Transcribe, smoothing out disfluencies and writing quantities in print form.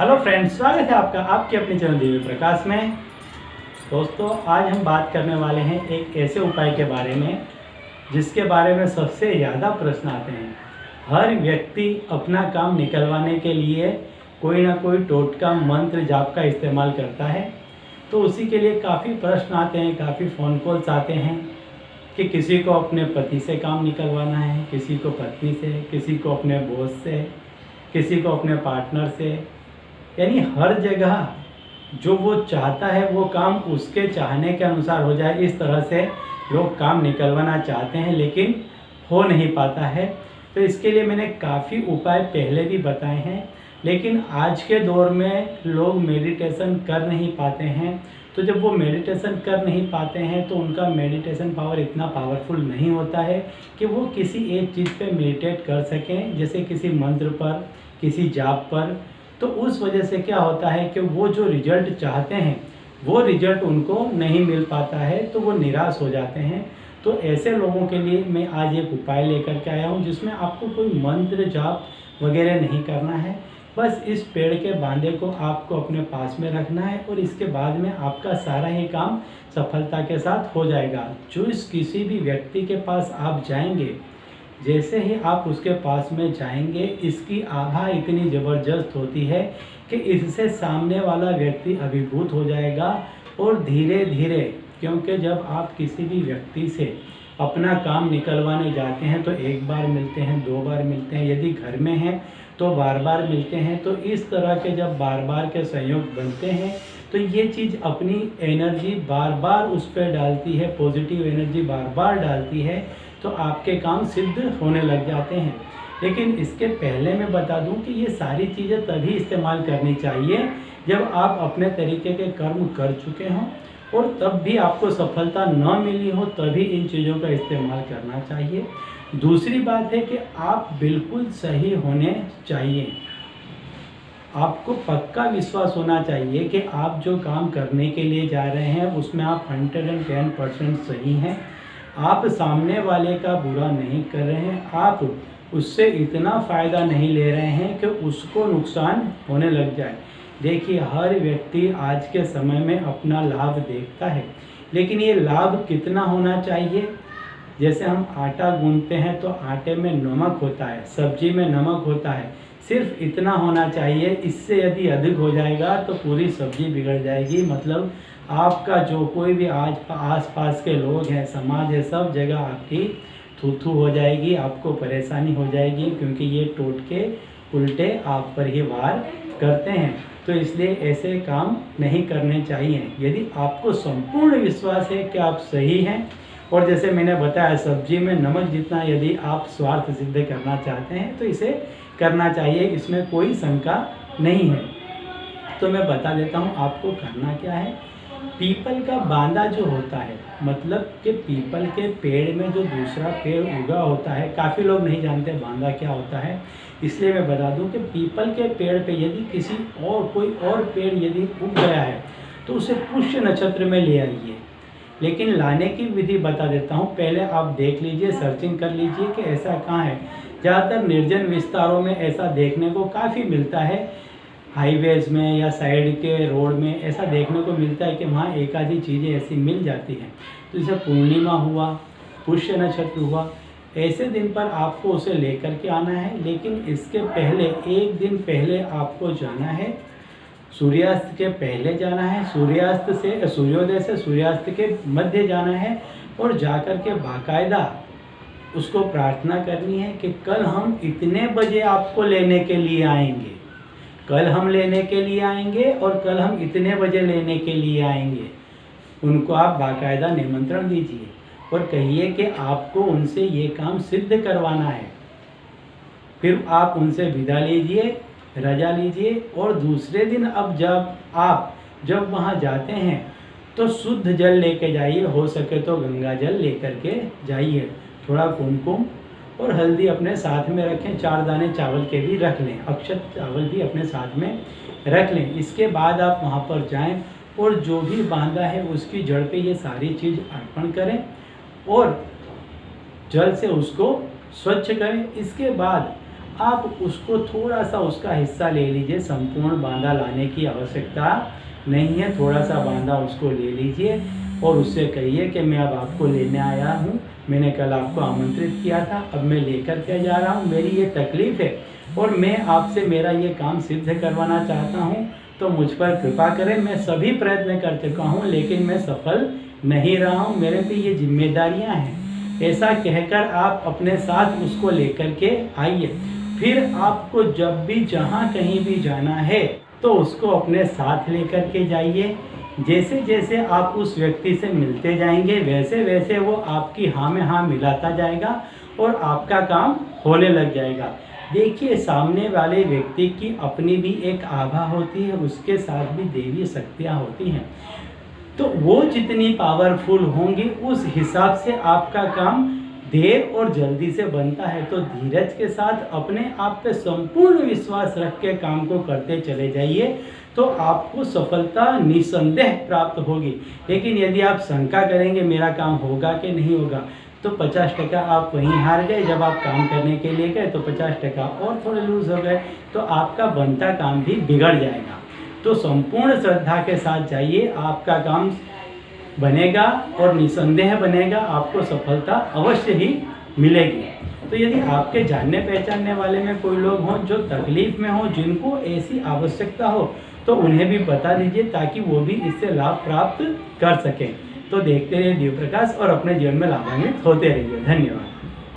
Hello friends, स्वागत है आपका आपके अपने चैनल दिव्य प्रकाश में। दोस्तों, आज हम बात करने वाले हैं एक ऐसे उपाय के बारे में जिसके बारे में सबसे ज़्यादा प्रश्न आते हैं। हर व्यक्ति अपना काम निकलवाने के लिए कोई ना कोई टोटका मंत्र जाप का इस्तेमाल करता है, तो उसी के लिए काफ़ी प्रश्न आते हैं, काफ़ी फ़ोन कॉल्स आते हैं कि किसी को अपने पति से काम निकलवाना है, किसी को पत्नी से, किसी को अपने बॉस से, किसी को अपने पार्टनर से, यानी हर जगह जो वो चाहता है वो काम उसके चाहने के अनुसार हो जाए, इस तरह से लोग काम निकलवाना चाहते हैं लेकिन हो नहीं पाता है। तो इसके लिए मैंने काफ़ी उपाय पहले भी बताए हैं, लेकिन आज के दौर में लोग मेडिटेशन कर नहीं पाते हैं। तो जब वो मेडिटेशन कर नहीं पाते हैं तो उनका मेडिटेशन पावर इतना पावरफुल नहीं होता है कि वो किसी एक चीज़ पे मेडिटेट कर सकें, जैसे किसी मंत्र पर, किसी जाप पर। तो उस वजह से क्या होता है कि वो जो रिजल्ट चाहते हैं वो रिजल्ट उनको नहीं मिल पाता है, तो वो निराश हो जाते हैं। तो ऐसे लोगों के लिए मैं आज एक उपाय लेकर के आया हूँ जिसमें आपको कोई मंत्र जाप वगैरह नहीं करना है। बस इस पेड़ के बांधे को आपको अपने पास में रखना है और इसके बाद में आपका सारा ही काम सफलता के साथ हो जाएगा। जो इस किसी भी व्यक्ति के पास आप जाएंगे, जैसे ही आप उसके पास में जाएंगे, इसकी आभा इतनी ज़बरदस्त होती है कि इससे सामने वाला व्यक्ति अभिभूत हो जाएगा। और धीरे धीरे, क्योंकि जब आप किसी भी व्यक्ति से अपना काम निकलवाने जाते हैं तो एक बार मिलते हैं, दो बार मिलते हैं, यदि घर में हैं तो बार बार मिलते हैं। तो इस तरह के जब बार बार के संयोग बनते हैं तो ये चीज़ अपनी एनर्जी बार बार उस पर डालती है, पॉजिटिव एनर्जी बार बार डालती है, तो आपके काम सिद्ध होने लग जाते हैं। लेकिन इसके पहले मैं बता दूं कि ये सारी चीज़ें तभी इस्तेमाल करनी चाहिए जब आप अपने तरीके के कर्म कर चुके हों और तब भी आपको सफलता न मिली हो, तभी इन चीज़ों का इस्तेमाल करना चाहिए। दूसरी बात है कि आप बिल्कुल सही होने चाहिए। आपको पक्का विश्वास होना चाहिए कि आप जो काम करने के लिए जा रहे हैं उसमें आप 110% सही हैं। आप सामने वाले का बुरा नहीं कर रहे हैं, आप उससे इतना फ़ायदा नहीं ले रहे हैं कि उसको नुकसान होने लग जाए। देखिए, हर व्यक्ति आज के समय में अपना लाभ देखता है, लेकिन ये लाभ कितना होना चाहिए? जैसे हम आटा गूंथते हैं तो आटे में नमक होता है, सब्जी में नमक होता है, सिर्फ इतना होना चाहिए। इससे यदि अधिक हो जाएगा तो पूरी सब्जी बिगड़ जाएगी। मतलब आपका जो कोई भी आज आस पास के लोग हैं, समाज है, सब जगह आपकी थू हो जाएगी, आपको परेशानी हो जाएगी, क्योंकि ये टोटके उल्टे आप पर ही वार करते हैं। तो इसलिए ऐसे काम नहीं करने चाहिए। यदि आपको संपूर्ण विश्वास है कि आप सही हैं, और जैसे मैंने बताया सब्जी में नमक जितना यदि आप स्वार्थ सिद्ध करना चाहते हैं तो इसे करना चाहिए, इसमें कोई शंका नहीं है। तो मैं बता देता हूँ आपको करना क्या है। पीपल का बांदा जो होता है, मतलब कि पीपल के पेड़ में जो दूसरा पेड़ उगा होता है, काफ़ी लोग नहीं जानते बांदा क्या होता है, इसलिए मैं बता दूं कि पीपल के पेड़ पे यदि किसी और कोई और पेड़ यदि उग गया है तो उसे पुष्य नक्षत्र में ले आइए। लेकिन लाने की विधि बता देता हूँ, पहले आप देख लीजिए, सर्चिंग कर लीजिए कि ऐसा कहाँ है। ज़्यादातर निर्जन विस्तारों में ऐसा देखने को काफ़ी मिलता है, हाईवेज में या साइड के रोड में ऐसा देखने को मिलता है कि वहाँ एक आधी चीज़ें ऐसी मिल जाती हैं। तो जैसे पूर्णिमा हुआ, पुष्य नक्षत्र हुआ, ऐसे दिन पर आपको उसे लेकर के आना है। लेकिन इसके पहले एक दिन पहले आपको जाना है, सूर्यास्त के पहले जाना है, सूर्यास्त से सूर्योदय से सूर्यास्त के मध्य जाना है, और जाकर के बाकायदा उसको प्रार्थना करनी है कि कल हम इतने बजे आपको लेने के लिए आएंगे, कल हम लेने के लिए आएंगे और कल हम इतने बजे लेने के लिए आएंगे। उनको आप बाकायदा निमंत्रण दीजिए और कहिए कि आपको उनसे ये काम सिद्ध करवाना है। फिर आप उनसे विदा लीजिए, रजा लीजिए, और दूसरे दिन अब जब वहाँ जाते हैं तो शुद्ध जल लेके जाइए, हो सके तो गंगा जल लेकर के जाइए। थोड़ा कुमकुम और हल्दी अपने साथ में रखें, 4 दाने चावल के भी रख लें, अक्षत चावल भी अपने साथ में रख लें। इसके बाद आप वहाँ पर जाएं और जो भी बांधा है उसकी जड़ पे ये सारी चीज़ अर्पण करें और जल से उसको स्वच्छ करें। इसके बाद आप उसको थोड़ा सा उसका हिस्सा ले लीजिए। संपूर्ण बांधा लाने की आवश्यकता नहीं है, थोड़ा सा बांधा उसको ले लीजिए और उससे कहिए कि मैं अब आपको लेने आया हूँ, मैंने कल आपको आमंत्रित किया था, अब मैं लेकर के जा रहा हूँ, मेरी ये तकलीफ़ है और मैं आपसे मेरा ये काम सिद्ध करवाना चाहता हूँ, तो मुझ पर कृपा करें। मैं सभी प्रयत्न कर चुका हूँ लेकिन मैं सफल नहीं रहा हूँ, मेरे पे ये जिम्मेदारियाँ हैं। ऐसा कहकर आप अपने साथ उसको लेकर के आइए। फिर आपको जब भी जहाँ कहीं भी जाना है तो उसको अपने साथ लेकर के जाइए। जैसे जैसे आप उस व्यक्ति से मिलते जाएंगे वैसे वैसे वो आपकी हाँ में हाँ मिलाता जाएगा और आपका काम होने लग जाएगा। देखिए, सामने वाले व्यक्ति की अपनी भी एक आभा होती है, उसके साथ भी देवी शक्तियाँ होती हैं, तो वो जितनी पावरफुल होंगी उस हिसाब से आपका काम देर और जल्दी से बनता है। तो धीरज के साथ अपने आप पे संपूर्ण विश्वास रख के काम को करते चले जाइए तो आपको सफलता निसंदेह प्राप्त होगी। लेकिन यदि आप शंका करेंगे मेरा काम होगा कि नहीं होगा, तो 50% आप वहीं हार गए। जब आप काम करने के लिए गए तो 50% और थोड़े लूज हो गए, तो आपका बनता काम भी बिगड़ जाएगा। तो संपूर्ण श्रद्धा के साथ जाइए, आपका काम बनेगा और निसंदेह बनेगा, आपको सफलता अवश्य ही मिलेगी। तो यदि आपके जानने पहचानने वाले में कोई लोग हों जो तकलीफ में हो, जिनको ऐसी आवश्यकता हो, तो उन्हें भी बता दीजिए ताकि वो भी इससे लाभ प्राप्त कर सकें। तो देखते रहिए दिव्य प्रकाश और अपने जीवन में लाभान्वित होते रहिए। धन्यवाद।